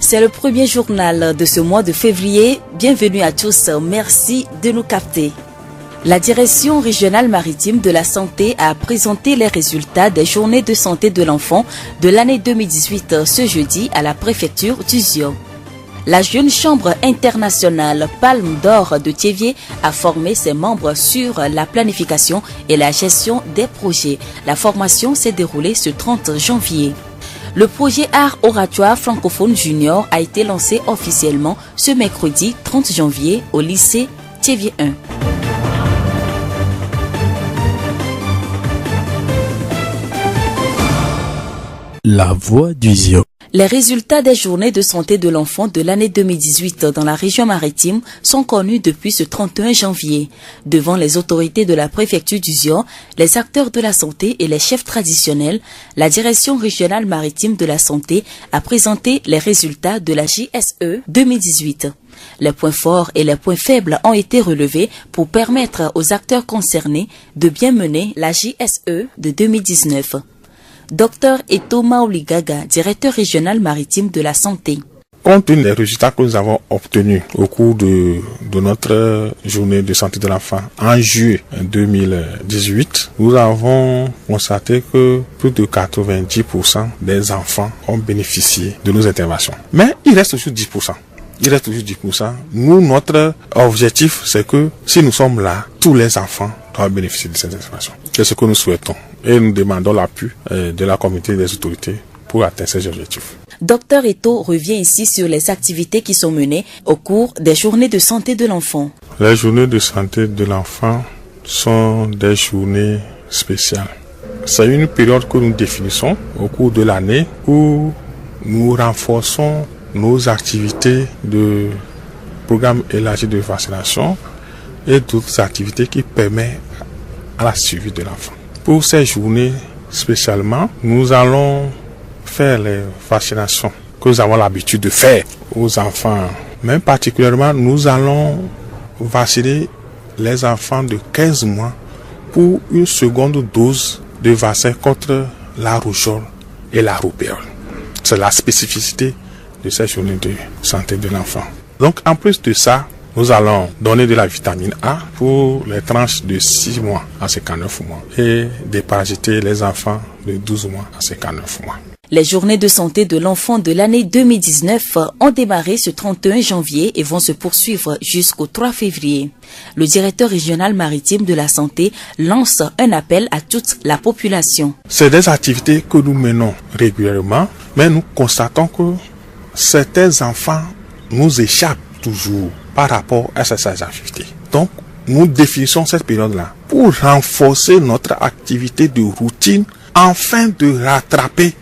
C'est le premier journal de ce mois de février. Bienvenue à tous, merci de nous capter. La direction régionale maritime de la santé a présenté les résultats des journées de santé de l'enfant de l'année 2018 ce jeudi à la préfecture d'Uzion. La jeune chambre internationale Palme d'Or de Thiévié a formé ses membres sur la planification et la gestion des projets. La formation s'est déroulée ce 30 janvier. Le projet Art Oratoire Francophone Junior a été lancé officiellement ce mercredi 30 janvier au lycée Thiévié 1. La voix d'Uzion. Les résultats des journées de santé de l'enfant de l'année 2018 dans la région maritime sont connus depuis ce 31 janvier. Devant les autorités de la préfecture d'Uzion, les acteurs de la santé et les chefs traditionnels, la direction régionale maritime de la santé a présenté les résultats de la JSE 2018. Les points forts et les points faibles ont été relevés pour permettre aux acteurs concernés de bien mener la JSE de 2019. Dr Eto Maoligaga, directeur régional maritime de la santé. Compte tenu des résultats que nous avons obtenus au cours de notre journée de santé de l'enfant en juillet 2018, nous avons constaté que plus de 90% des enfants ont bénéficié de nos interventions. Mais il reste toujours 10%. Nous, notre objectif, c'est que si nous sommes là, tous les enfants doivent bénéficier de cette intervention. C'est ce que nous souhaitons. Et nous demandons l'appui de la communauté et des autorités pour atteindre ces objectifs. Dr Eto revient ici sur les activités qui sont menées au cours des journées de santé de l'enfant. Les journées de santé de l'enfant sont des journées spéciales. C'est une période que nous définissons au cours de l'année où nous renforçons nos activités de programme élargi de vaccination et d'autres activités qui permettent à la suivi de l'enfant. Pour ces journées spécialement, nous allons faire les vaccinations que nous avons l'habitude de faire aux enfants. Mais particulièrement, nous allons vacciner les enfants de 15 mois pour une seconde dose de vaccin contre la rougeole et la roubeole. C'est la spécificité de ces journées de santé de l'enfant. Donc, en plus de ça, nous allons donner de la vitamine A pour les tranches de 6 mois à 59 mois et déparasiter les enfants de 12 mois à 59 mois. Les journées de santé de l'enfant de l'année 2019 ont démarré ce 31 janvier et vont se poursuivre jusqu'au 3 février. Le directeur régional maritime de la santé lance un appel à toute la population. C'est des activités que nous menons régulièrement, mais nous constatons que certains enfants nous échappent toujours par rapport à ces activités. Donc, nous définissons cette période-là pour renforcer notre activité de routine afin de rattraper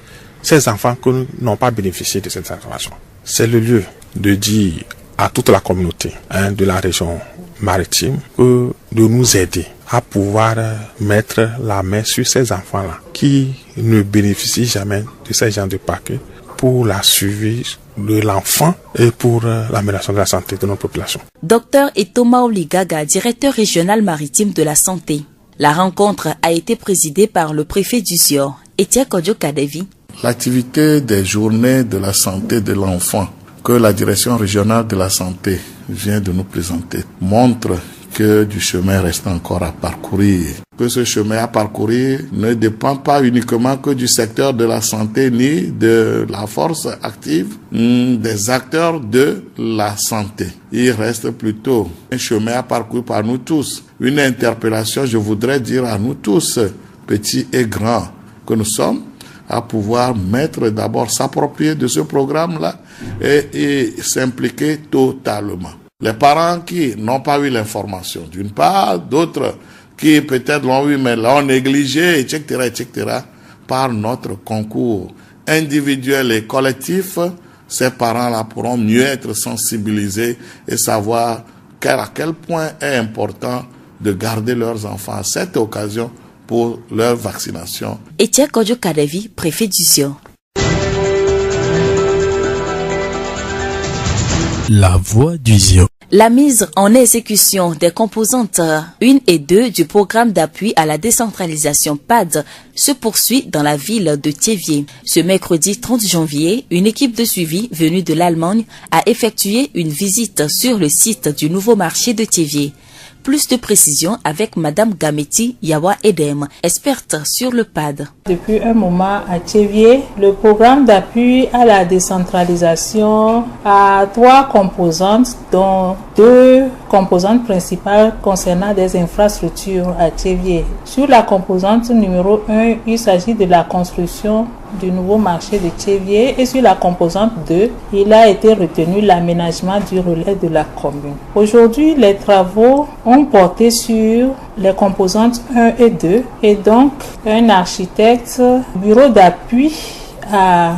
ces enfants qui n'ont pas bénéficié de cette information. C'est le lieu de dire à toute la communauté de la région maritime de nous aider à pouvoir mettre la main sur ces enfants-là qui ne bénéficient jamais de ces genres de paquets pour la suivi de l'enfant et pour l'amélioration de la santé de notre population. Dr Eto Maoligaga, directeur régional maritime de la santé. La rencontre a été présidée par le préfet du Sior, Etienne Kodjo Kadevi. L'activité des journées de la santé de l'enfant que la direction régionale de la santé vient de nous présenter montre que du chemin reste encore à parcourir. Que ce chemin à parcourir ne dépend pas uniquement que du secteur de la santé ni de la force active des acteurs de la santé. Il reste plutôt un chemin à parcourir par nous tous. Une interpellation, je voudrais dire à nous tous, petits et grands, que nous sommes, à pouvoir s'approprier de ce programme-là et s'impliquer totalement. Les parents qui n'ont pas eu l'information, d'une part, d'autres qui peut-être l'ont eu mais l'ont négligé, etc., par notre concours individuel et collectif, ces parents-là pourront mieux être sensibilisés et savoir à quel point est important de garder leurs enfants à cette occasion pour leur vaccination. Etienne Kodjo Kadevi, préfet du Sior. La voix d'Uzion. La mise en exécution des composantes 1 et 2 du programme d'appui à la décentralisation PAD se poursuit dans la ville de Thiévié. Ce mercredi 30 janvier, une équipe de suivi venue de l'Allemagne a effectué une visite sur le site du nouveau marché de Thiévié. Plus de précisions avec Madame Gameti Yawa Edem, experte sur le PAD. Depuis un moment à Thiévié, le programme d'appui à la décentralisation a 3 composantes, dont 2 composantes principales concernant des infrastructures à Thiévié. Sur la composante numéro 1, il s'agit de la construction du nouveau marché de Thiévié, et sur la composante 2, il a été retenu l'aménagement du relais de la commune. Aujourd'hui, les travaux ont porté sur les composantes 1 et 2, et donc un architecte bureau d'appui à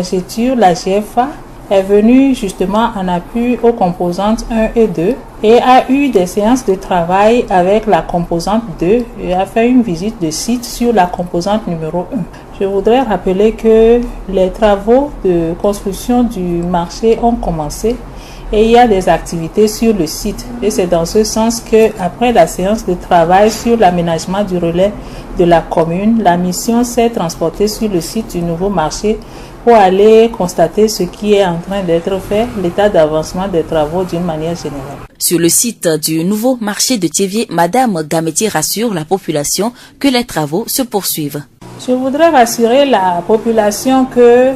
Gétur, la GFA, est venu justement en appui aux composantes 1 et 2 et a eu des séances de travail avec la composante 2 et a fait une visite de site sur la composante numéro 1. Je voudrais rappeler que les travaux de construction du marché ont commencé et il y a des activités sur le site. Et c'est dans ce sens que, après la séance de travail sur l'aménagement du relais de la commune, la mission s'est transportée sur le site du nouveau marché pour aller constater ce qui est en train d'être fait, l'état d'avancement des travaux d'une manière générale. Sur le site du nouveau marché de Thiévié, Madame Gameti rassure la population que les travaux se poursuivent. Je voudrais rassurer la population que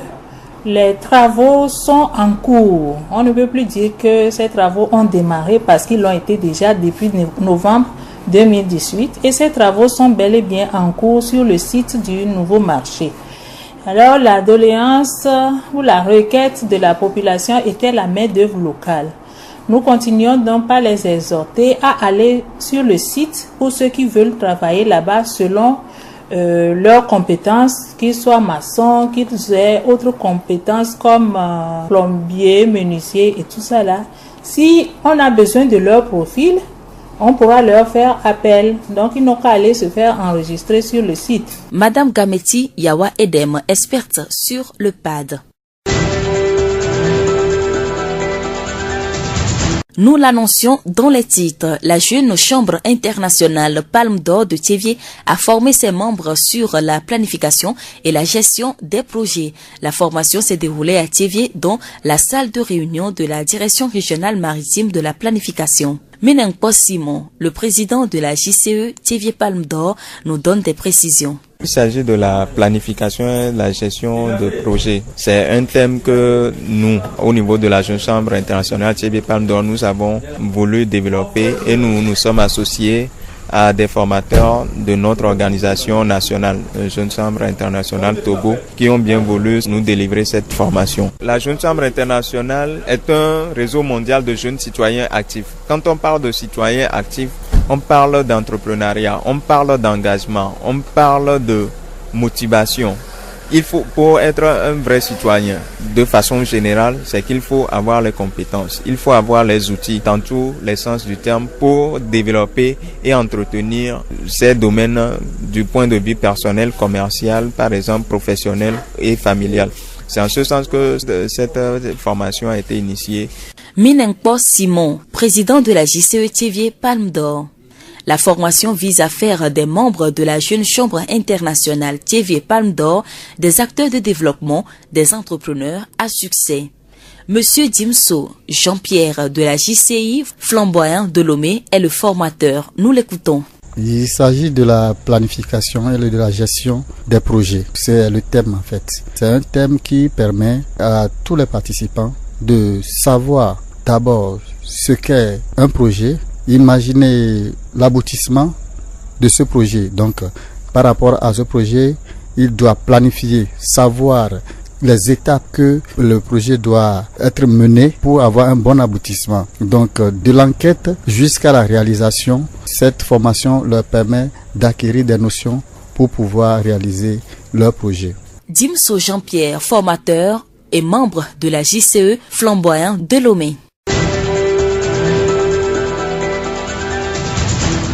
les travaux sont en cours. On ne peut plus dire que ces travaux ont démarré parce qu'ils l'ont été déjà depuis novembre 2018 et ces travaux sont bel et bien en cours sur le site du nouveau marché. Alors la doléance ou la requête de la population était la main-d'œuvre locale. Nous continuons donc par les exhorter à aller sur le site pour ceux qui veulent travailler là-bas selon leurs compétences, qu'ils soient maçons, qu'ils aient autres compétences comme plombier, menuisier et tout ça là. Si on a besoin de leur profil, on pourra leur faire appel. Donc, ils n'ont qu'à aller se faire enregistrer sur le site. Madame Gameti Yawa Edem, experte sur le PAD. Nous l'annoncions dans les titres. La jeune chambre internationale Palme d'Or de Thiévié a formé ses membres sur la planification et la gestion des projets. La formation s'est déroulée à Thiévié dans la salle de réunion de la direction régionale maritime de la planification. Menengpo Simon, le président de la JCE Thiévié Palme d'Or, nous donne des précisions. Il s'agit de la planification et de la gestion de projets. C'est un thème que nous, au niveau de la Jeune Chambre internationale Thiévié Palme d'Or, nous avons voulu développer et nous nous sommes associés à des formateurs de notre organisation nationale, Jeune Chambre internationale Togo, qui ont bien voulu nous délivrer cette formation. La Jeune Chambre internationale est un réseau mondial de jeunes citoyens actifs. Quand on parle de citoyens actifs, on parle d'entrepreneuriat, on parle d'engagement, on parle de motivation. Il faut, pour être un vrai citoyen, de façon générale, c'est qu'il faut avoir les compétences. Il faut avoir les outils, dans tous les sens du terme, pour développer et entretenir ces domaines du point de vue personnel, commercial, par exemple professionnel et familial. C'est en ce sens que cette formation a été initiée. Menengpo Simon, président de la JCE Thiévié Palme d'Or. La formation vise à faire des membres de la Jeune Chambre internationale Thiévié Palme d'Or des acteurs de développement, des entrepreneurs à succès. Monsieur Dimso Jean-Pierre de la JCI Flamboyant de Lomé est le formateur. Nous l'écoutons. Il s'agit de la planification et de la gestion des projets. C'est le thème en fait. C'est un thème qui permet à tous les participants de savoir d'abord ce qu'est un projet, imaginer l'aboutissement de ce projet. Donc, par rapport à ce projet, il doit planifier, savoir les étapes que le projet doit être mené pour avoir un bon aboutissement. Donc, de l'enquête jusqu'à la réalisation, cette formation leur permet d'acquérir des notions pour pouvoir réaliser leur projet. Dimso Jean-Pierre, formateur et membre de la JCE Flamboyant de Lomé.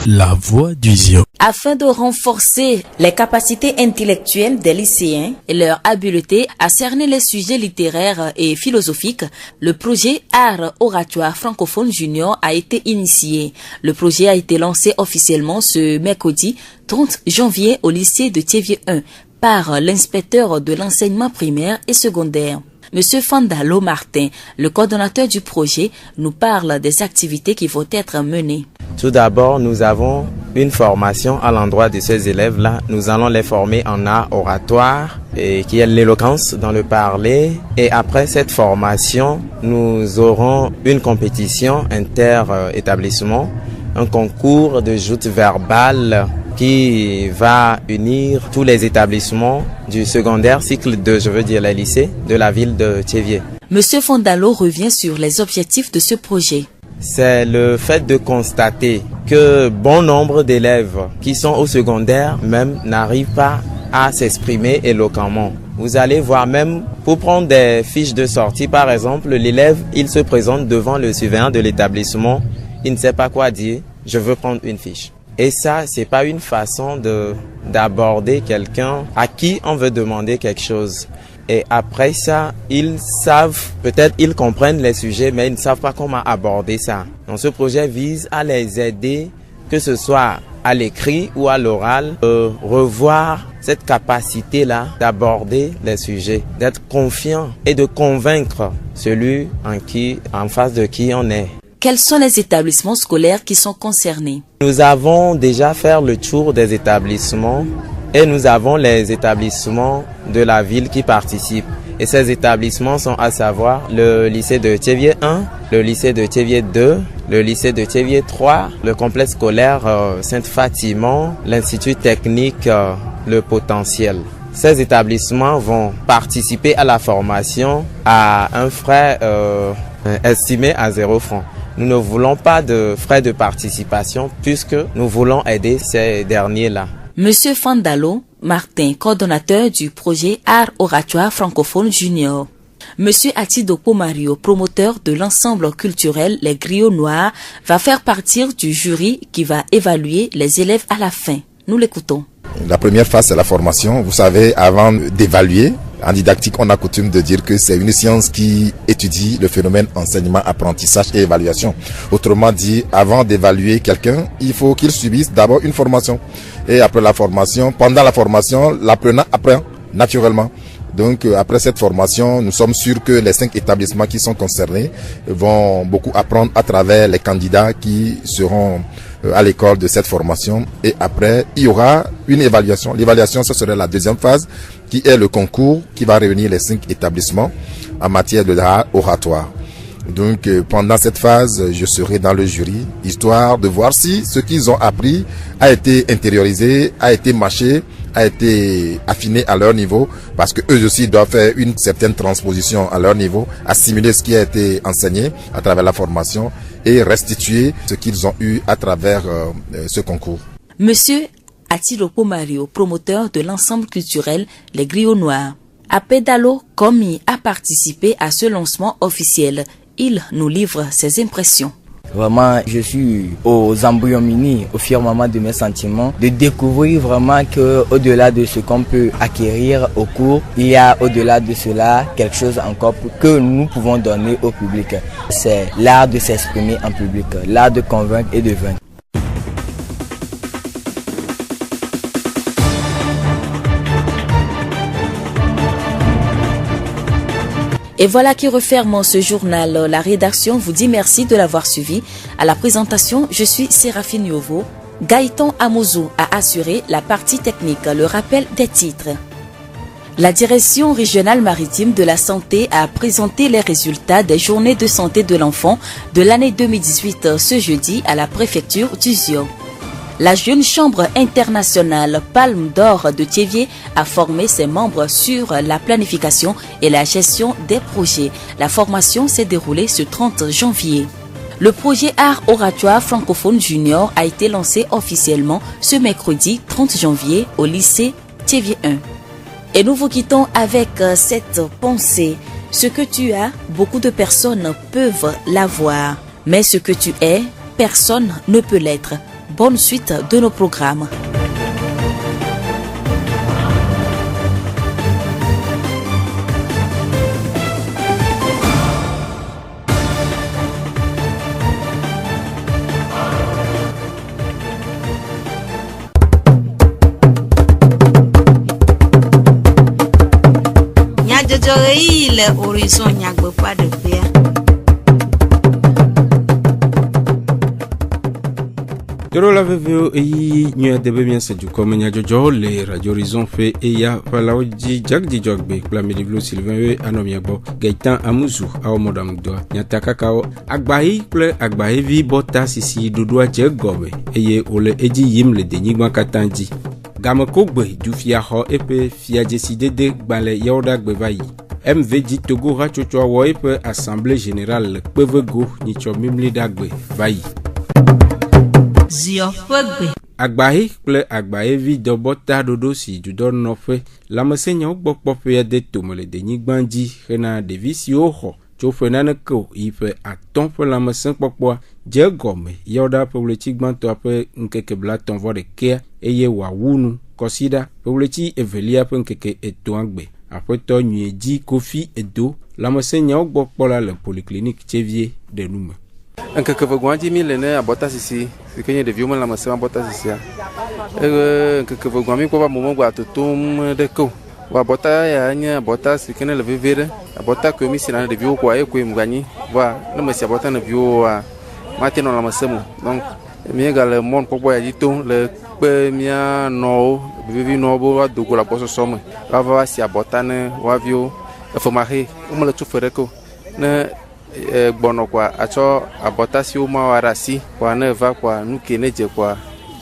La voix du Zion. Afin de renforcer les capacités intellectuelles des lycéens et leur habileté à cerner les sujets littéraires et philosophiques, le projet Art Oratoire Francophone Junior a été initié. Le projet a été lancé officiellement ce mercredi 30 janvier au lycée de Thiévier 1 par l'inspecteur de l'enseignement primaire et secondaire. Monsieur Fandalo Martin, le coordonnateur du projet, nous parle des activités qui vont être menées. Tout d'abord, nous avons une formation à l'endroit de ces élèves-là. Nous allons les former en art oratoire, qui est l'éloquence dans le parler. Et après cette formation, nous aurons une compétition inter-établissement, un concours de joute verbale qui va unir tous les établissements du secondaire, cycle 2, je veux dire les lycées de la ville de Thiévier. Monsieur Fandalo revient sur les objectifs de ce projet. C'est le fait de constater que bon nombre d'élèves qui sont au secondaire même n'arrivent pas à s'exprimer éloquemment. Vous allez voir même pour prendre des fiches de sortie, par exemple, l'élève, il se présente devant le surveillant de l'établissement, il ne sait pas quoi dire, je veux prendre une fiche. Et ça, c'est pas une façon d'aborder quelqu'un à qui on veut demander quelque chose. Et après ça, ils savent, peut-être ils comprennent les sujets, mais ils ne savent pas comment aborder ça. Donc ce projet vise à les aider, que ce soit à l'écrit ou à l'oral, revoir cette capacité-là d'aborder les sujets, d'être confiant et de convaincre celui en face de qui on est. Quels sont les établissements scolaires qui sont concernés? Nous avons déjà fait le tour des établissements et nous avons les établissements de la ville qui participent. Et ces établissements sont à savoir le lycée de Thiévier 1, le lycée de Thiévier 2, le lycée de Thiévier 3, le complexe scolaire Sainte-Fatima, l'institut technique Le Potentiel. Ces établissements vont participer à la formation à un frais estimé à 0 francs. Nous ne voulons pas de frais de participation puisque nous voulons aider ces derniers-là. Monsieur Fandalo Martin, coordonnateur du projet Art Oratoire Francophone Junior. Monsieur Atidopo Mario, promoteur de l'ensemble culturel Les Griots Noirs, va faire partir du jury qui va évaluer les élèves à la fin. Nous l'écoutons. La première phase, c'est la formation. Vous savez, avant d'évaluer, en didactique, on a coutume de dire que c'est une science qui étudie le phénomène enseignement, apprentissage et évaluation. Autrement dit, avant d'évaluer quelqu'un, il faut qu'il subisse d'abord une formation. Et après la formation, pendant la formation, l'apprenant apprend naturellement. Donc après cette formation, nous sommes sûrs que les 5 établissements qui sont concernés vont beaucoup apprendre à travers les candidats qui seront à l'école de cette formation. Et après, il y aura une évaluation. L'évaluation, ce serait la deuxième phase, qui est le concours qui va réunir les 5 établissements en matière de l'art oratoire. Donc pendant cette phase, je serai dans le jury, histoire de voir si ce qu'ils ont appris a été intériorisé, a été mâché, a été affiné à leur niveau, parce que eux aussi doivent faire une certaine transposition à leur niveau, assimiler ce qui a été enseigné à travers la formation et restituer ce qu'ils ont eu à travers ce concours. Monsieur Atidopo Mario, promoteur de l'ensemble culturel Les Griots Noirs. Apedalo Komi a participé à ce lancement officiel. Il nous livre ses impressions. Vraiment, je suis aux embryons mini, au firmament de mes sentiments, de découvrir vraiment que au-delà de ce qu'on peut acquérir au cours, il y a au-delà de cela quelque chose encore que nous pouvons donner au public. C'est l'art de s'exprimer en public, l'art de convaincre et de vaincre. Et voilà qui referme ce journal. La rédaction vous dit merci de l'avoir suivi. À la présentation, je suis Séraphine Yovo. Gaëtan Amouzou a assuré la partie technique, le rappel des titres. La direction régionale maritime de la santé a présenté les résultats des journées de santé de l'enfant de l'année 2018 ce jeudi à la préfecture d'Uzio. La jeune chambre internationale Palme d'Or de Thiévier a formé ses membres sur la planification et la gestion des projets. La formation s'est déroulée ce 30 janvier. Le projet Art Oratoire Francophone Junior a été lancé officiellement ce mercredi 30 janvier au lycée Thiévier 1. Et nous vous quittons avec cette pensée. Ce que tu as, beaucoup de personnes peuvent l'avoir. Mais ce que tu es, personne ne peut l'être. Bonne suite de nos programmes. Edzɔɣeyiɣi le Horizon Nyagbeƒa ɖeƒea. Toro la veveo eyi nyuia debe miase dukɔme nyadzɔdzɔwo le Radio Horizon fe eya ƒelawo dzi Jackdzidzɔgbe kple Ameɖivlo Sylvain we anɔ mia gbɔ. Gaitan Amuzu awɔ mɔɖaŋudɔa nyata kakawo agbayi kple agbayevi bɔta sisi ɖoɖoa dze gɔme eye wole edzi yim le denyigba katã dzi. Gamekogbe dufiaxɔ eƒe fiadzesidede gbalẽ yawodagbe va yi. MVG Togo hatsotsoa wɔ eƒe Assemblée Générale le Kpevego nyitsɔ mimli dagbe va yi. Ziɔƒegbe. Agbahe kple agbayevi dɔbɔta ɖoɖo si dudɔnɔƒe lãmesẽnyawo gbɔ kpɔƒea de tome le denyigba dzi hena ɖevi siwo xɔ tso ƒe naneke o yi ƒe 5 ƒe lãmesẽkpɔkpɔa dze gɔme yɔɖa ƒe ɣleti gbãtɔa ƒe ŋkeke 31 eye wòawu nu kɔsiɖa ƒe ɣleti 2 ƒe ŋkeke 3 gbe. Aƒetɔ Nyuedzi Kofi Edo lãmesẽnyawo gbɔ kpɔla le polyclinique Tchevie ɖe nume. Nkeke vegoa dzi mi le ne abɔta sisi si ke nye ɖeviwo me lãmesẽ abɔta sisia. Nkeke vegoa mi kpɔ va mo megbe atotom ɖe ke o. Abɔta ya nye abɔta si ke ne le veve ɖe. Abɔta ke mi si na ɖeviwo koa ye koe mganyi. Va ne me si abɔta ne ɖeviwo a mate nɔ lãmesẽ mo. Donc mi ga le mɔn kpɔkpɔ ya dzi tom le kpe mia nɔwo vevi nɔwo bo va dogo le agbɔsɔsɔ me. Va si abɔta ne woaviwo efemahe wo me le tso fe ɖe ke o. Ne gbɔnɔ kwa atsɔ abɔta siwo ma wa ɖe asi kwa ne va kwa nu ke ne dze kwa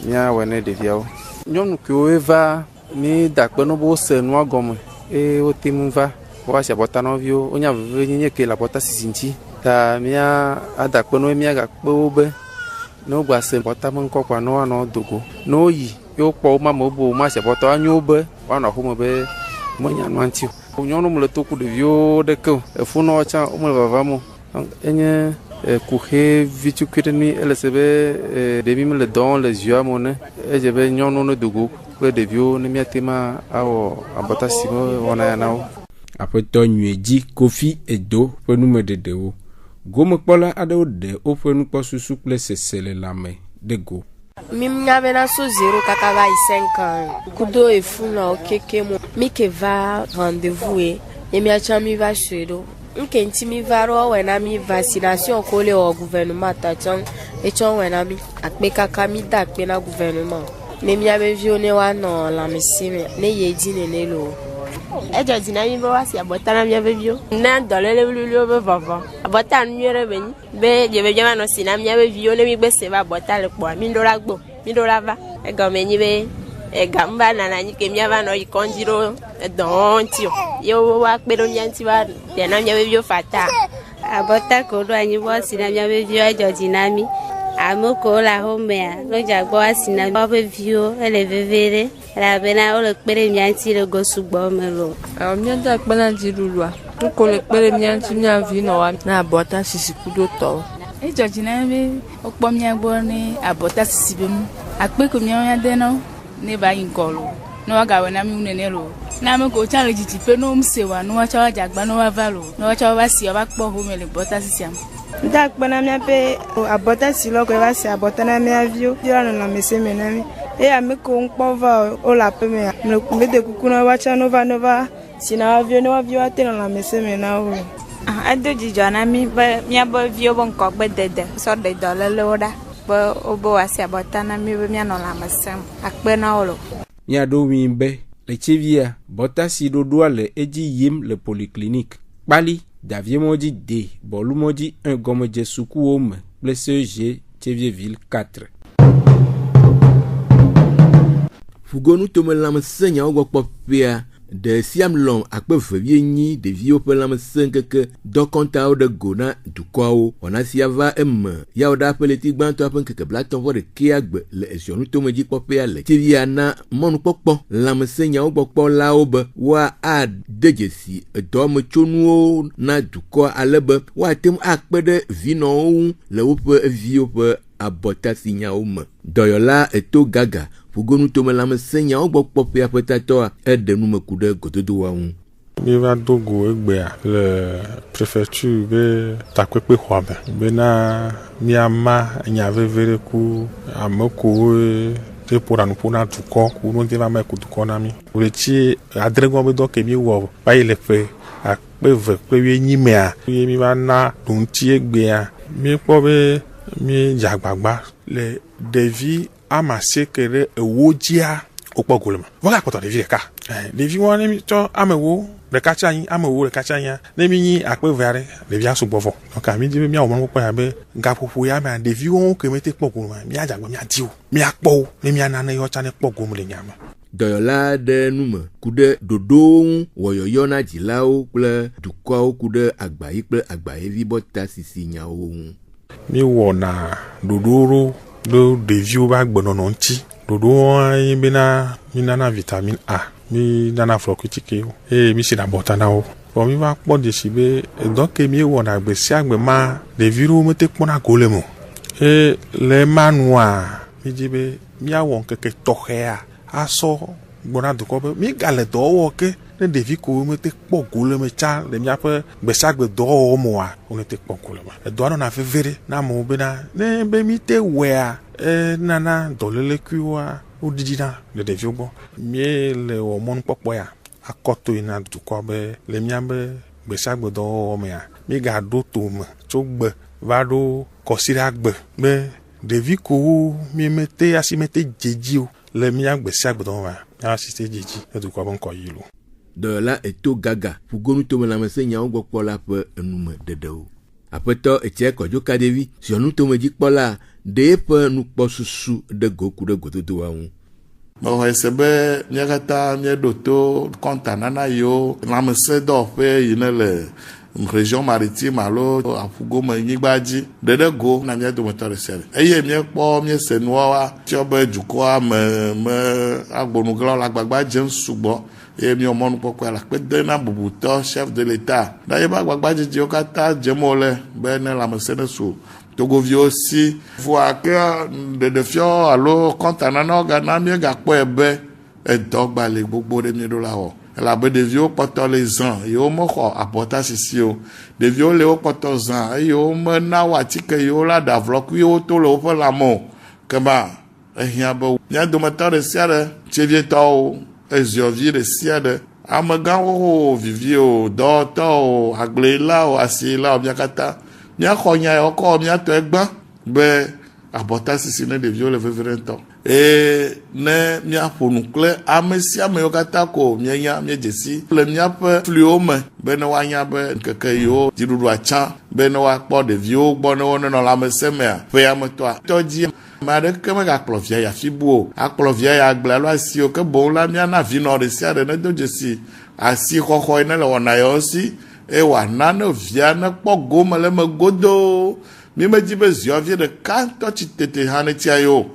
míawɔ ne ɖeviawo. Nyɔnu kewo va mi da kpe no bo se nua gɔme eye wote mu va woasi abɔta nɔviwo wonya veve nye ke le abɔta sisi ŋuti ta mía ada kpe no mía gakpe wo be ne wogba se abɔta me ŋkɔ kwa ne woanɔ dogo ne woyi ye wokpɔ wo ma me bo ma si abɔta woanyo wo be woanɔ aƒeme be menya nua ŋuti o. Nyɔnu me le to ku ɖeviwo ɖeke o efunɔwo tsã wo me le vavam o. Enye kuxe vitukui ɖe mi ele se be ɖevi mi le dɔ wɔm le zua me ne edze be nyɔnu ne dogo kple ɖeviwo ne míate ma awɔ abɔta si me wɔna ya na wo. Aƒetɔ Nyuedzi Kofi Edo ƒe numeɖeɖewo. Gomekpɔla aɖewo ɖe woƒe nukpɔsusu kple sese le lãme ɖe go. Mi nya be na so 0 kaka va yi 5 kudo efunɔ keke mo mi ke va rendez-vous ye miatsã mi va sue ɖo. Nke ŋti mi va ɖo wena mi vaccination ko le wɔ gouvernement ta tsɔn etsɔ wena mi akpe kaka mi da akpe na gouvernement ne mia be viwo ne woanɔ lãmesẽ me ne ye dzi nene lo. Edzɔ dzi na mi be woasi abɔta na mia be viwo ne dɔléle wluwluwo be vɔvɔ abɔta nu nyuie ɖe be nyi be dzevevia manɔ si na mia be viwo ne mi gbe se va abɔta le kpɔa mi ɖo la gbɔ mi ɖo la va egɔme nyi be ega mba nana anyi ke mia va nɔ yi kɔndzi ɖo edɔ wɔm ŋuti o ye woakpe ɖo mia ŋuti va ɖe na mia be viwo fata. Abɔta ko ɖo anyi be woasi na mia be viwo edzɔ dzi na mi ame ko le axɔmea no dzagbɔ woasi na woƒe viwo ele veve ɖe elabena wole kpe ɖe mia ŋuti le go sugbɔ me lo. Míada kpe na dziɖuɖua nuko le kpe ɖe mia ŋuti mia vi nɔ wa na abɔta sisi kudo tɔwo. Edzɔ dzi na be wokpɔ mia gbɔ ne abɔta sisi be mu akpe ko mia nya de na ne va yi ŋkɔ lo ne wagawɔ na mi nene lo na ame ko tsã le dzidzi pe ne womse wa ne woatsɔ wadzagba ne woava lo ne woatsɔ wova si wova kpɔ home le abɔta sisia me. Da kpe na míaƒe abɔta si lɔ koe va si abɔta na mía viwo la nɔ lãmesẽ me na mi eye ame kewo ŋkpɔ va wo le aƒe mea mede kuku na woatsã ne va si na woaviwo ne woaviwo ate nɔ lãmesẽ me na wo. Edo dzidzɔ na mi be míabe viwo be ŋkɔgbedede sɔ ɖe dɔlélewo ɖa be wobe woasi abɔta na mi be míanɔ lãmesẽ me akpe na wo lo. Míaɖo wi be le Tchevia bɔta si ɖoɖoa le edzi yim le polyclinique kpali Daviemɔdzi D Bɔlumɔdzi 1 gɔmedze sukuwo me kple CEG Tchevieville 4. Fugonu tome lãmesẽ nyawo gbɔ kpɔƒea de siam lɔm akpe 28 ɖeviwo ƒe lãmesẽ ŋkeke dɔkɔntawo ɖe go na dukɔawo wɔna sia va eme yawo ɖa ƒe leti gbãtɔ ƒe ŋkeke 31 gbe le eziɔnu tomedzi kpɔƒea le Tchevia na mɔnukpɔkpɔ lãmesẽ nyawo gbɔ kpɔlawo be woade dzesi edɔmetsonuwo na dukɔ ale be woate ŋu akpe ɖe vinɔwo ŋu le woƒe viwo ƒe abɔta si nyawo me. Dɔyɔla Eto Gaga fugonu tome lãmesẽ nyawo gbɔ kpɔƒea ƒe tatɔa eɖe numeku ɖe gododoa ŋu. Mi va do go egbea le préfecture be takpekpe xɔa me bena miama nya veve ɖe ku ame kowo te ƒoɖa nu ƒo na dukɔ ku no de va me ku dukɔ na mi. Wòle tsi adre gɔme dɔ ke mi wɔ va yi le ƒe akpeve kple nyi mea mi va na ɖuŋti egbea mi kpɔ be mi dzagbagba le ɖevi amasieke ɖe ewo dzia wokpɔ go le me vɔ gakpɔtɔ ɖevi ɖeka ɖevi wɔn ne mi tsɔ amewo ɖeka tsi anyi amewo ɖeka tsi anyia ne mi nyi akpeve aɖe ɖevia sugbɔ vɔ donc mi di be miawɔ mɔnukpɔkpɔ ya be gaƒoƒo ya mea ɖeviwo ke mi te kpɔ go me miadzagbe miadi wo miakpɔ wo ne mianane yɔ tsa ne kpɔ go me le nya me. Dɔyɔla ɖe nume ku ɖe ɖoɖowo ŋu wɔyɔyɔ na dzilawo kple dukɔawo ku ɖe agbayi kple agbayevi bɔta sisi nyawo ŋu. Mi wɔna ɖoɖowo ɖo ɖeviwo ƒe agbenɔnɔ ŋuti. Ɖoɖowo ye bena mi nana vitamine A, mi nana flɔkutikewo eye mi sina abɔta na wo. Vɔ mi va kpɔ dzesi be edɔ ke mi wɔna gbe sia gbe ma ɖeviwo mete kpɔna go le mo. Eye le ema nua mi di be miawɔ ŋkeke tɔxɛa asɔ gbɔna dukɔ be mi gale dɔ wɔ ke ne ɖevi ko mete kpɔ go le me tsa le miaƒe gbesiagbe dɔwɔwɔ moa wonete kpɔ go le me. Edɔa nɔna veve ɖe na amewo bena ne be mi te wɔea nana dɔlelekuiwoa wodidina le ɖeviwo gbɔ. Mie le wɔ mɔnukpɔkpɔ ya akɔto yina dukɔ be le miabe gbesiagbe dɔwɔwɔ mea mi gaɖo tome tso gbe va ɖo kɔsiɖa gbe be ɖevi kowo mi mete asi mete dzedzi o le mia gbesiagbe dɔwɔwɔ mea asi te dzedzi ne dukɔ be ŋkɔ yi lo. Dɔyɔla Eto Gaga Fugonu tomelãmese nyawo gbɔkpɔla ƒe enume ɖeɖewo. Aƒetɔ Etiɛ Kɔdzo Kaɖevi ziɔnu tomedzikpɔla ɖe ƒe nukpɔsusu ɖe go ku ɖe gododoa ŋu. Mexɔ ese be mía katã míeɖo to kɔnta nana yiwo lãmesẽdɔwɔƒe yi ne le région maritime alo aƒugome nyigba dzi ɖeɖe go na mía dometɔ ɖe sia ɖe. Eye míekpɔ míese nuwoa tsyɔ be dukɔa me agbonuglawo le agbagba dzem sugbɔ eye míewɔ mɔnukpɔkpɔ le akpede na bubutɔ chef de l'État. Da yebe agbagba dzidziwo katã dzem wole be ne lãmesẽ ne su togoviwo si vɔa ke ɖeɖefiɔ alo kɔntananawo gana míegakpɔe be edɔ gbalẽ gbogbo ɖe mí ɖo la wɔ. Elabe ɖeviwo kpɔtɔ le zã yewo mexɔ abɔta sisi o. Ɖeviwo le wo kpɔtɔ zã eye wo mena wo atike yiwo la ɖe avlɔkuiwo to le woƒe lãme o. Kema ehiã be mía dometɔ ɖe sia ɖe tsevietɔwo eziɔvi ɖe sia ɖe amegãwo viviwo dɔwɔtɔwo agbleilawo asilawo mía katã míaxɔ nya yawo kɔ míatɔe gbã be abɔta sisi ne ɖeviwo le veve ɖe ŋutɔ. Ne míaƒo nu kple ame sia ame yiwo katã ko míenya míedzesi le míaƒe fliwo me be ne woanya be ŋkeke yiwo dziɖuɖua tsã be ne woakpɔ ɖeviwo gbɔ ne wonenɔ lãmesẽ mea ƒea metɔa tɔdzi ame aɖeke megakplɔ via ya fi bu o akplɔ via ya agble alo asiwo ke boŋ la míana vinɔ ɖe sia ɖe ne do dzesi asixɔxɔ yi ne le wɔna yawo si eye wòana ne via ne kpɔ gome le me godoo mi medzi be ziɔvi ɖeka ŋutɔ tsi tete hã ne tia yo.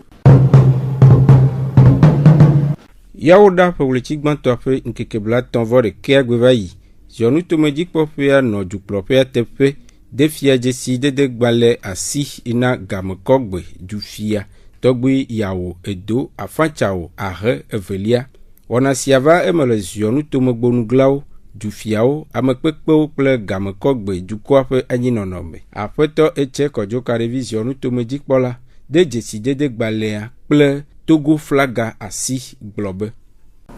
Yawo ɖa ƒe wletsi gbãtɔa ƒe ŋkeke blatɔ̃ vɔ ɖekea gbe va yi. Ziɔnu tomedzikpɔƒea nɔ dukplɔƒea teƒe de fia dzesi dede gbalẽ asi na gamekɔgbe dufia tɔgbe yawo edo afãtsawo ahe evelia. Wɔna sia va eme le ziɔnu tomegbonuglawo dufiawo amekpekpewo kple gamekɔgbe dukɔa ƒe anyinɔnɔ me. Aƒetɔ Etiɛ Kɔdzo Kaɖevi ziɔnu tomedzikpɔla de dzesi dede gbalẽa kple Togo flaga asi gblɔ be.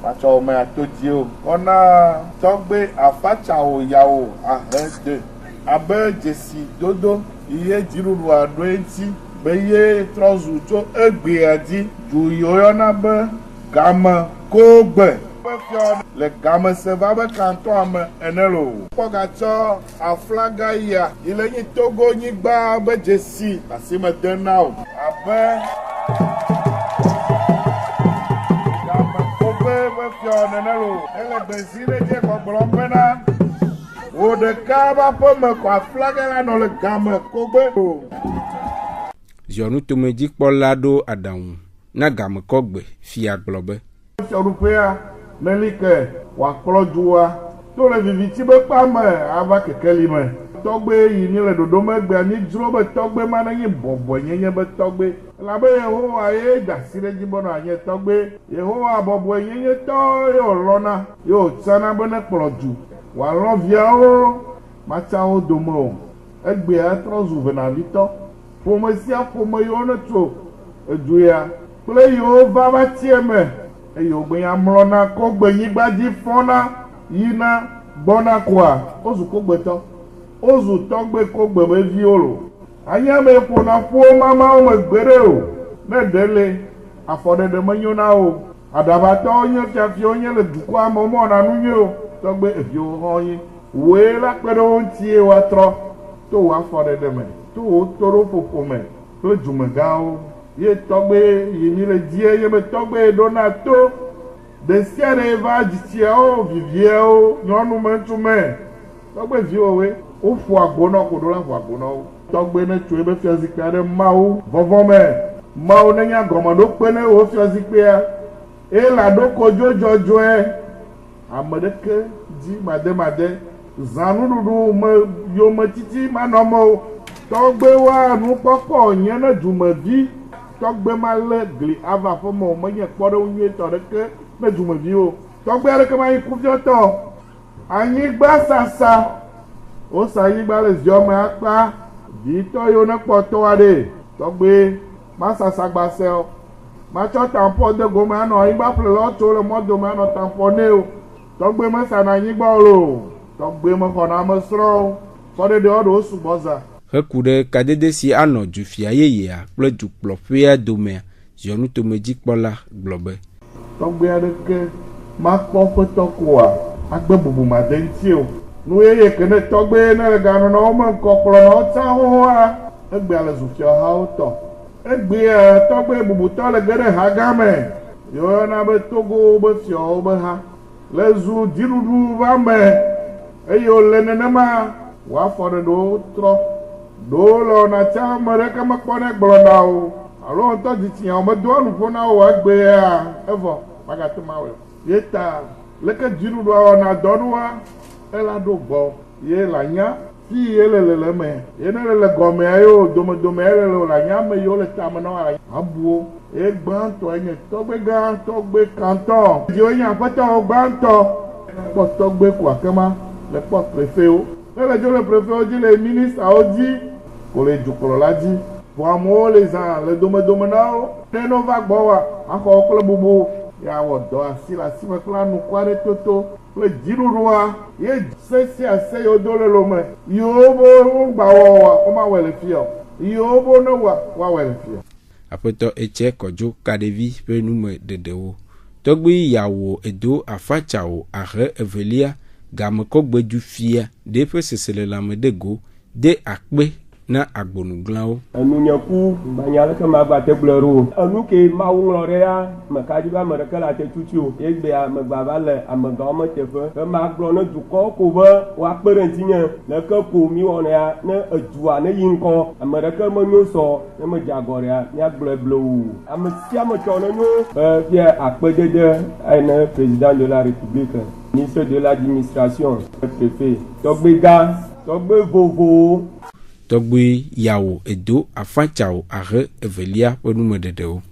Matsɔ me ato dzi o. Wɔna tɔgbe afãtsawo yawo ahe de abe dzesi dodo ye dziɖuɖua ɖo eŋuti be ye trɔ zu tso egbea dzi du yiwo yɔna be game kogbe. Le gamese va be kantɔa me ene lo. Kpɔ gatsɔ aflaga ya yi le nyi Togo nyigba be dzesi asime de na o abe game kogbe be fiɔ nene lo. Ele bezi ɖe dze gbɔgblɔm bena wo ɖeka va ƒe me ko aflaga la nɔ le game kogbe o. Ziɔnu tomedzikpɔla ɖo aɖaŋu na gamekɔgbe fia gblɔ be. Fiɔɖuƒea neli ke wòakplɔ dua to le viviti be kpa me ava kekeli me. Tɔgbe yi mi le ɖoɖo megbea mi dzro be tɔgbe ma ne nye bɔbɔ nyenye be tɔgbe. Elabe Yehowa ye da asi ɖe dzi be nɔ anye tɔgbe. Yehowa bɔbɔ nyenye tɔ ye wòlɔna ye wòtsana be ne kplɔ du. Wòalɔ viawo matsa wo dome o. Egbea trɔ zu venavitɔ. Ƒome sia ƒome yiwo ne tso edu ya kple yiwo va va tie me. Eye wògbe ya mlɔna kɔgbe nyigba dzi fɔna yina gbɔna koa wozu kogbetɔ wozu tɔgbe kogbemeviwo lo anyame ƒona ƒo mamawo me gbe ɖe o ne ɖele afɔɖeɖe menyo na o aɖabatɔwo nye fiafiawo nye le dukɔa me mɔna nu nye o tɔgbe eviwo hã wonye woe la kpe ɖe wo ŋutie woatrɔ to wo afɔɖeɖe me to wo toɖoƒoƒo me kple dumegãwo ye tɔgbe yi mi le die ye be tɔgbe ɖona to ɖe sia ɖe va dzitsiawo viviawo nyɔnume ŋutsume tɔgbe viwowoe woƒo agbonɔ ko ɖo la ƒo agbonɔwo tɔgbe ne tso ebe fiazikpui aɖe mawu vɔvɔ me mawu ne nya gɔmeɖokpe ne wo fiazikpuia eye la ɖo kodzo dzɔdzɔe ame ɖeke dzi mademade zã nuɖuɖu me yometiti manɔme o tɔgbe wa nukpɔkpɔ nye ne dumevi tɔgbe ma lé gli ava ƒe me o menye kpɔɖeŋu nyuietɔ ɖeke ne dumevi o tɔgbe aɖeke ma yi kufiɔtɔ anyigba sasa wosa anyigba le ziɔ me akpa vitɔ yiwo ne kpɔtɔa ɖe tɔgbe masasa gbase o matsɔ tampɔ de gome anɔ anyigba ƒlela tso le mɔdome anɔ tampɔ nɛ o tɔgbe mesana anyigba o lo tɔgbe mexɔna amesrɔ̃wo fɔɖeɖewo ɖewo sugbɔ za. Heku ɖe kadede si anɔ dzufia yeyea kple dukplɔƒea domea ziɔnutomedzikpɔla gblɔ be. Tɔgbe aɖeke makpɔ ƒe tɔkoa agbe bubu made ŋuti o nu yeye ke ne tɔgbe ne le ganɔnɔwo me ŋkɔ kplɔnɔwo tsã hohoa egbea le zufiahawo tɔ egbea tɔgbe bubutɔ le ge ɖe ha gã me yɔna be Togo be fiawo be ha le zu dziɖuɖu va me eye wòle nenema woafɔɖeɖewo trɔ ɖewo le ɔna tsã ame ɖeke mekpɔ ne gblɔna o alo ŋutɔ dzitsiawo medoa nuƒo na wo egbea evɔ magate ma wɔ ye ta leke dziɖuɖua wɔna dɔnua ela ɖo gbɔ ye la nya fi ye le me ye ne le gɔmea ye o domedomea ye le la nya me ye wo le tame na wo abuwo ye gbãtɔ nye tɔgbe gã tɔgbe kantɔ dziwo nye aƒetɔwo gbãtɔ kpɔ tɔgbe ko akema le kpɔ prefewo ne le dzo le prefewo dzi le ministawo dzi ko le dukplɔla dzi vɔ amewo le zã le domedome na wo ne no va gbɔ wa axɔ kple bubu ya wɔ dɔ asi le asime kple anukua ɖe toto kple dziɖuɖua ye se sia se yiwo do le lome yiwo bo ŋugba wɔwɔa womawɔe le fia o yiwo bo ne wɔa woawɔe le fia. Aƒetɔ etse kɔdzo kaɖevi ƒe nume ɖeɖewo tɔgbe yawo edo afatsawo ahe evelia gamekɔgbedu fia ɖe ƒe seselelame ɖe go de akpe na agbonuglawo. Enunyeku banya leke magbate gblɔ ɖo enu ke mawu ŋlɔ ɖe ya mekaɖi be ame ɖeke le ate tutu o egbe amegbava le amegawo me teƒe be magblɔ ne dukɔwo ko be woakpe ɖe ŋutinye leke ko mi wɔna ya ne edua ne yi ŋkɔ ame ɖeke menyo sɔ ne medze agɔ ɖea miagblɔe ble o ame sia ame tsɔ ne nyo fia akpedede ene président de la république ministre de l'administration préfet tɔgbe gã tɔgbe vovowo tɔgbe yawo edo afatsawo ahe evelia ƒe numeɖeɖewo.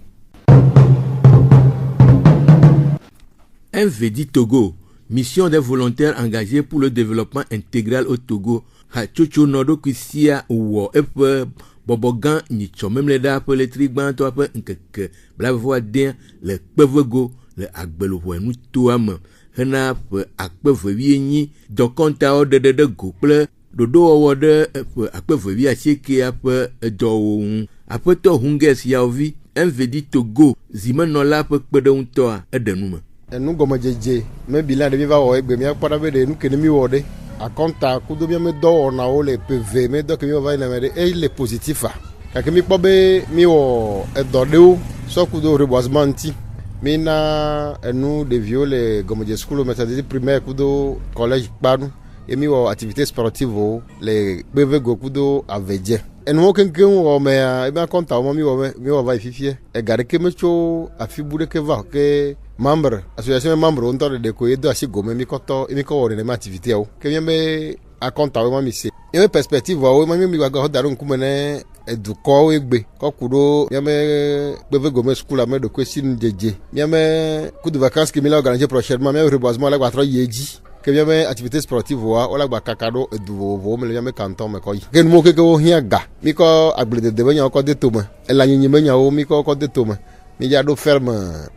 MVD Togo, mission des volontaires engagés pour le développement intégral au Togo, hatsotso nɔɖokui sia wɔ eƒe bɔbɔ gã nyitsɔ memle ɖa ƒe letri gbãtɔ ƒe ŋkeke blaeve le kpevego le agbeloƒe nutoa me hena ƒe akpe 28 dɔkɔntawo ɖeɖe ɖe go kple ɖoɖowɔwɔ ɖe ƒe akpe 29 ƒe edɔwo ŋu. Aƒetɔ Hunges Yaovi MVD Togo zimenɔla ƒe kpeɖeŋutɔa eɖe nu me. Enu gɔmedzedze mebila ɖe mi va wɔ egbe miakpɔ ɖa be ɖe nu ke ne mi wɔ ɖe akɔnta kudo mi dɔwɔnawo le PV mi dɔ ke mi wɔ va yi me ɖe eye le positifa gake mi kpɔ be mi wɔ edɔ ɖewo sɔ kudo reboisement ŋuti mi na enu ɖeviwo le gɔmedze skulu metadidi primaire kudo collège kpanu ye mi wɔ activité sportive le kpevego kudo avedze enuwo keŋkeŋ wɔ mea ebe akɔntawo mi wɔ va yi fifie ega ɖeke metso afi bu ɖeke va ke membre association membre ŋutɔ ɖeɖe ko edo asi gome mi kɔ wɔ nenema activitéawo ke mi be akɔntawo ma mi se ye perspectiveawo ma mi gbaga da ɖo ŋkume ne edukɔwo egbe kɔku ɖo miame kpevegome school ame ɖeko si nu dzedze miame coup de vacances ke mi la organiser prochainement miame reboisement la gbatrɔ yi edzi ke miame activité sportive wa wala gba kaka ɖo edu vovovowo me le miame canton me kɔ yi ke nuwo keke wo hiã ga mi kɔ agbledede be nyawo kɔ de tome elanyinyi be nyawo mi kɔ de tome mi dza ɖo ferme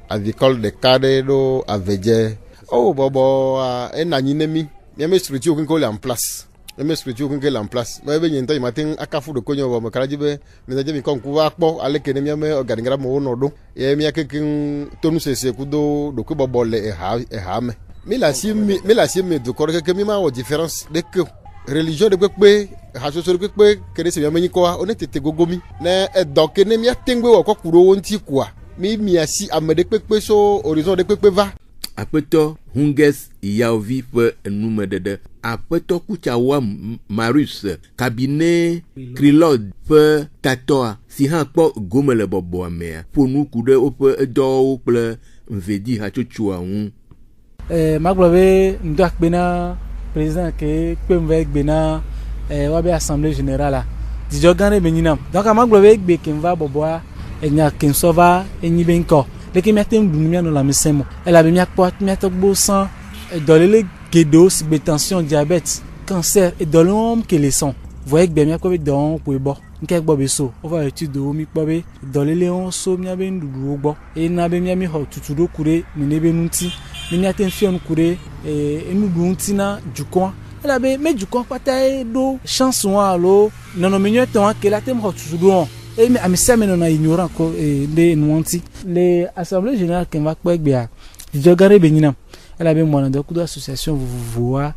avicole ɖeka ɖe ɖo avedze o bɔbɔ ena anyi ne mi miame structure qu'on est en place miame structure qu'on est en place mais be nyenta matin akafu de konyo ba makaraji be nzaje mi kon kuwa kpo ale kene miame organigra mo no do e mi akekin tonu sese kudo do ko bobole e ha me mais la sim me de corps que mi ma o différence de que religion de pepe ha so so pepe kene se miame nyiko wa onetete gogomi na e doke ne mi atengwe wo kokuro wonti kwa mi asi amede pepe so horizon de pepe va apeto hunges yaovi pe nume dede apeto kuchawa Marius cabinet Krilod pe tatoa si han kpo gomele bobo amea ponu kude ope do ple mvedi ha chochua hu maglove ndo akbena président ke pemve gbena wabe assemblée générale di jogane beninam donc maglove gbe kenva boboa enya kensova enyi benko leke miatem dunumia no la mesemo ela be miakpo miato bosan dolele gedo tension diabète cancer et dolom que les sont voyez que be miakpo be don ko ebo nke gbo be so over étude o mi kpo be dolele on so mia be ndudu ogbo e na be mia mi ho tutudo kure ni ne be nunti ni miatem fion kure enudu nti na jukon ela be me jukon pata do chance wa lo nono menyo ton ke la tem ho tutudo et mais ami non a ignorant ko les nuanti les assemblées générales qui va pas bien je garé benina elle avait mon de coup d'association vous voir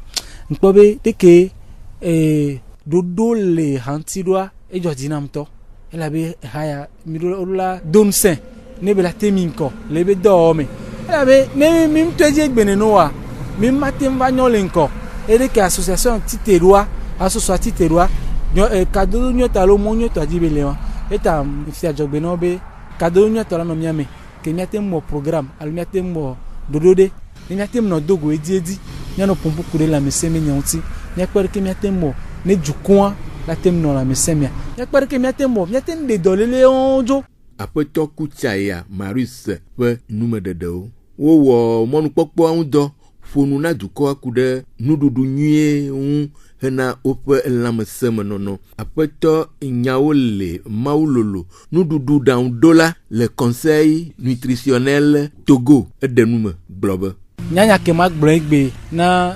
nkobe teke dodo le hanti doa e jodinam to elle avait haya mirola donsen ne be la teminko le be dorme elle avait ne mim teje gbenenoa mim matem va nyolenko et que association titeroi association titeroi cadeau nyotalo monyo to adibelewa eta fia jogbe no be cadeau nyoto la no miame ke miatem mo programme al miatem mo dodode ni miatem no dogo edi nyano pompu kure la meseme nyonti nyakpere ke miatem mo ne jukon la tem no la mesemia nyakpere ke miatem mo miatem de dolele onjo apeto kuchaya Marius pe nume dedo wo monu popo ando fonu na duko akude nududu nyue hena ope lameseme nono apeto nyaole maulolo nududu dola le conseil nutritionnel Togo edenume globe nyanya ke mak brengbe na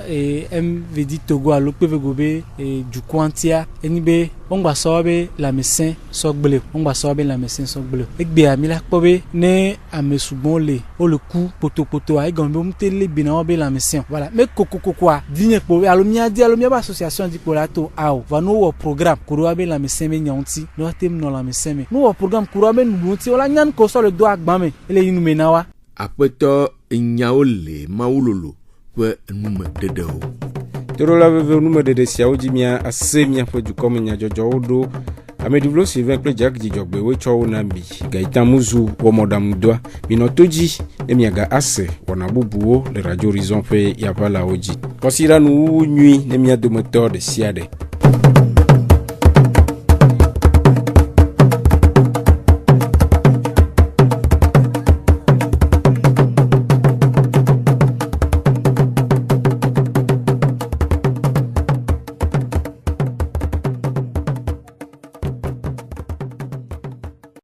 MVD Togo alope gobe du quantia enibe ongba sobe la médecin sogble ongba sobe la médecin sogble egbe amila pobe ne amesubon le o le coup poto ay gombe mtele bina obe la médecin voilà mais kokoko quoi digne pobe alomia ba association di polato aw va no programme kurobe la médecin me nyanti no tem no la médecin me no programme kurobe nunti wala nyan ko so le do agbame ele yinu menawa apeto nyaole maulolo pe nume dedo toro la veve nume de siawo jimia asemia fo du comme nya jojo odo amedivlo Sylvain ple Jack Jijogbe we cho na bi Gaëtan Muzu wo modam doa binotoji emiaga ase wona bubuo le radio horizon fe ya pala oji kosira nu nui nemia de moteur de siade